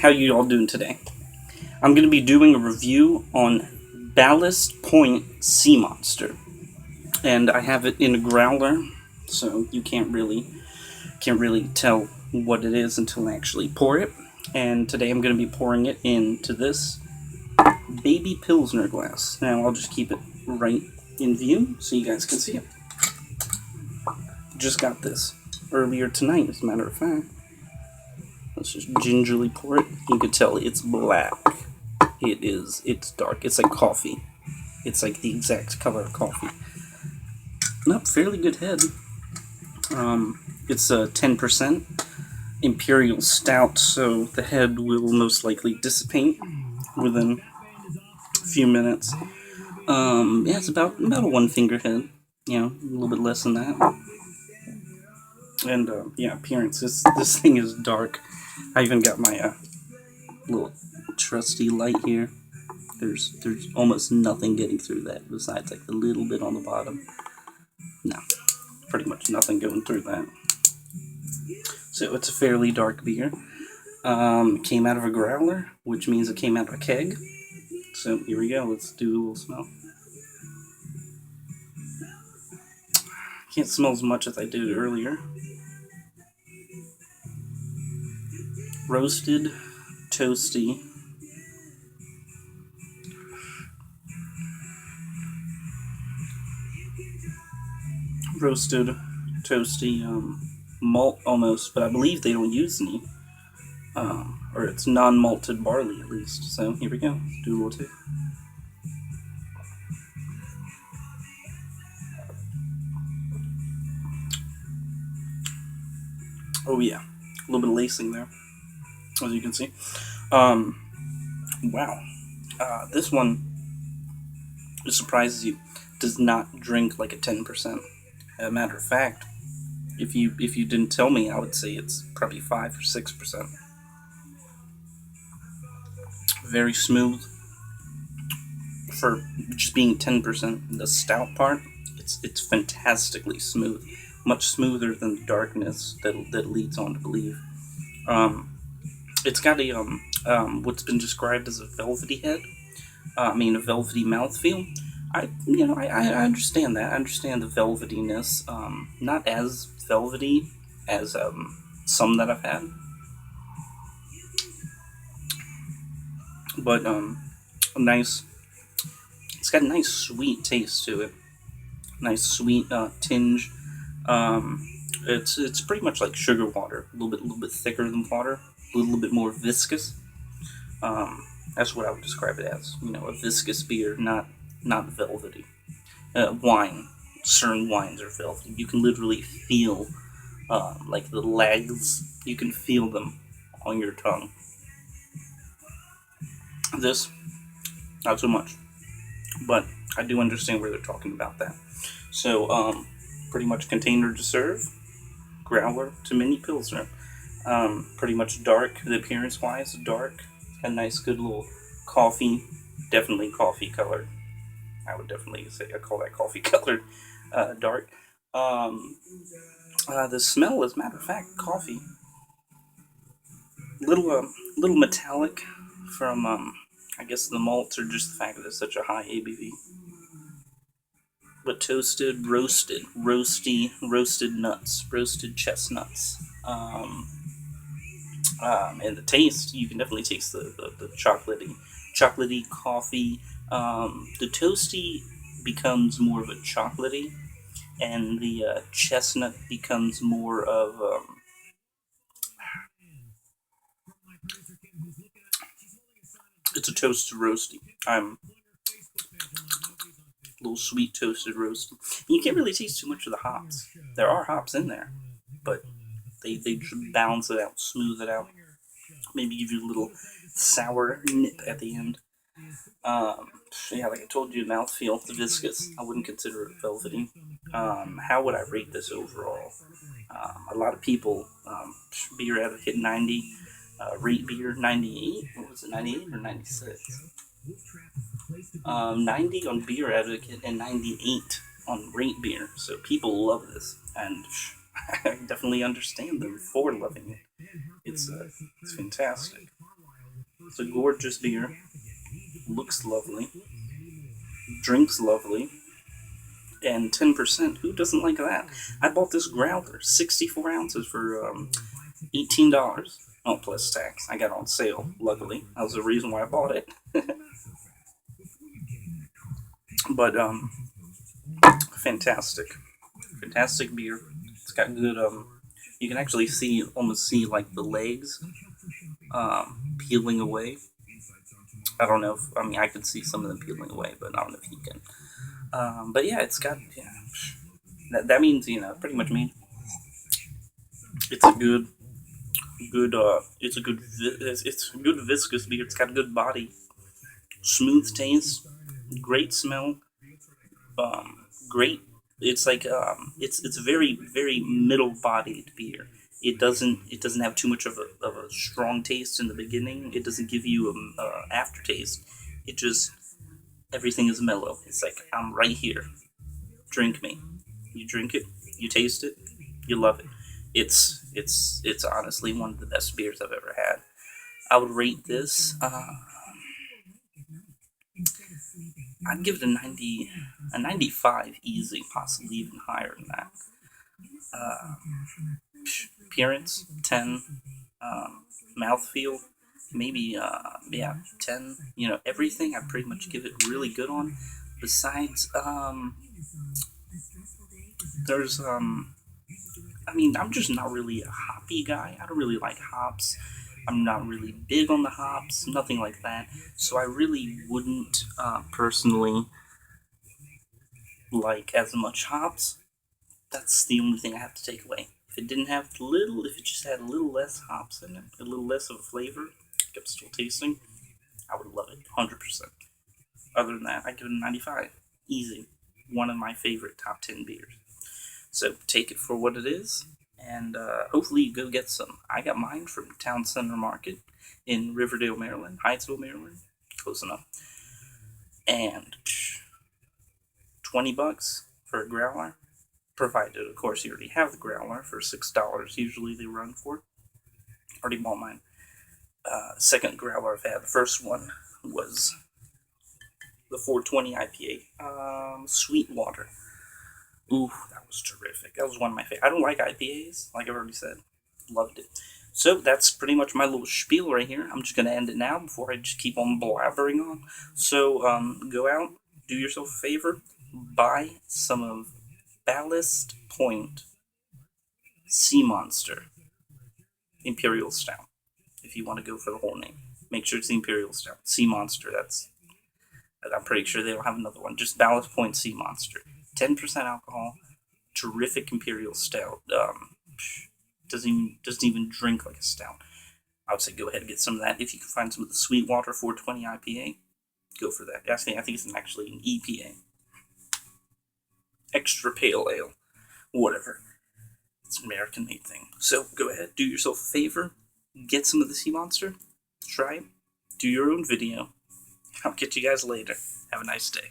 how you all doing today? I'm going to be doing a review on Ballast Point Sea Monster, and I have it in a growler, so you can't really tell what it is until I actually pour it. And today I'm going to be pouring it into this baby Pilsner glass. Now I'll just keep it right in view so you guys can see it. Just got this earlier tonight, as a matter of fact. Let's just gingerly pour it. You can tell it's black. It's dark. It's like coffee. It's like the exact color of coffee. Nope, fairly good head. It's a 10% Imperial Stout, so the head will most likely dissipate within a few minutes. Yeah, it's about a one finger head. You know, a little bit less than that. And yeah, appearance. This thing is dark. I even got my little trusty light here. There's almost nothing getting through that besides like the little bit on the bottom. No, pretty much nothing going through that. So it's a fairly dark beer. Came out of a growler, which means it came out of a keg. So here we go. Let's do a little smell. Can't smell as much as I did earlier. Roasted, toasty. Roasted, toasty, malt almost, but I believe they don't use any, or it's non-malted barley at least. So here we go. Let's do a little taste. Oh yeah, a little bit of lacing there, as you can see. Wow, this one, it surprises you, does not drink like a 10%. As a matter of fact, if you didn't tell me, I would say it's probably 5 or 6%. Very smooth for just being 10%. The stout part, it's fantastically smooth, much smoother than the darkness that leads on to believe. It's got a what's been described as a velvety head. A velvety mouthfeel. I understand that. I understand the velvetiness. Not as velvety as some that I've had, but a nice. It's got a nice sweet taste to it. Nice sweet tinge. It's pretty much like sugar water. A little bit thicker than water. A little bit more viscous. That's what I would describe it as. A viscous beer, not velvety. Wine, certain wines are velvety. You can literally feel, like the legs. You can feel them on your tongue. This, not so much, but I do understand where they're talking about that. So, pretty much container to serve, growler to mini pilsner. Pretty much dark, the appearance-wise, dark. A nice, good little coffee, definitely coffee colored. I would definitely say I call that coffee colored, dark. The smell, as a matter of fact, coffee. Little metallic from, I guess the malts or just the fact that it's such a high ABV. But toasted, roasted nuts, roasted chestnuts. And the taste, you can definitely taste the chocolatey coffee. The toasty becomes more of a chocolatey, and the chestnut becomes more of it's a toasted roasty. I'm a little sweet toasted roasty. You can't really taste too much of the hops. There are hops in there, but they just balance it out, smooth it out. Maybe give you a little sour nip at the end. Yeah, like I told you, mouthfeel, the viscous. I wouldn't consider it velvety. How would I rate this overall? A lot of people, beer advocate 90, rate beer 98. What was it, 98 or 96? 90 on beer advocate and 98 on rate beer. So people love this, and I definitely understand them for loving it. It's fantastic. It's a gorgeous beer. Looks lovely. Drinks lovely. And 10%. Who doesn't like that? I bought this growler, 64 ounces for $18. Oh, plus tax. I got it on sale, luckily. That was the reason why I bought it. But, fantastic. Fantastic beer. It's got good, you can actually almost see, like, the legs, peeling away. I don't know if, I can see some of them peeling away, but I don't know if you can. But yeah, it's got, that means, pretty much means it's a good, it's a good viscous beer. It's got a good body, smooth taste, great smell, great. It's like it's very very middle bodied beer. It doesn't have too much of a strong taste in the beginning. It doesn't give you a aftertaste. It just everything is mellow. It's like I'm right here. Drink me. You drink it. You taste it. You love it. It's honestly one of the best beers I've ever had. I would rate this. I'd give it a 95 easy, possibly even higher than that. Appearance 10. Mouthfeel maybe 10. Everything I pretty much give it really good on. Besides there's I'm just not really a hoppy guy. I don't really like hops. I'm not really big on the hops, nothing like that. So I really wouldn't personally like as much hops. That's the only thing I have to take away. If it just had a little less hops in it, a little less of a flavor, kept still tasting, I would love it, 100%. Other than that, I give it a 95. Easy. One of my favorite top 10 beers. So take it for what it is, and hopefully you go get some. I got mine from Town Center Market in Riverdale, Maryland, Hyattsville, Maryland, close enough. And $20 for a growler, provided, of course, you already have the growler for $6. Usually they run for. Already bought mine. Second growler I've had. The first one was the 420 IPA, Sweetwater. Ooh, that was terrific. That was one of my favorites. I don't like IPAs, like I've already said. Loved it. So that's pretty much my little spiel right here. I'm just going to end it now before I just keep on blabbering on. So go out, do yourself a favor, buy some of Ballast Point Sea Monster Imperial Stout. If you want to go for the whole name, make sure it's the Imperial Stout. Sea Monster, I'm pretty sure they don't have another one. Just Ballast Point Sea Monster. 10% alcohol, terrific Imperial Stout. Doesn't even drink like a stout. I would say go ahead and get some of that. If you can find some of the Sweetwater 420 IPA, go for that. I think it's actually an EPA. Extra Pale Ale. Whatever. It's an American-made thing. So go ahead, do yourself a favor, get some of the Sea Monster, try it, do your own video. I'll catch you guys later. Have a nice day.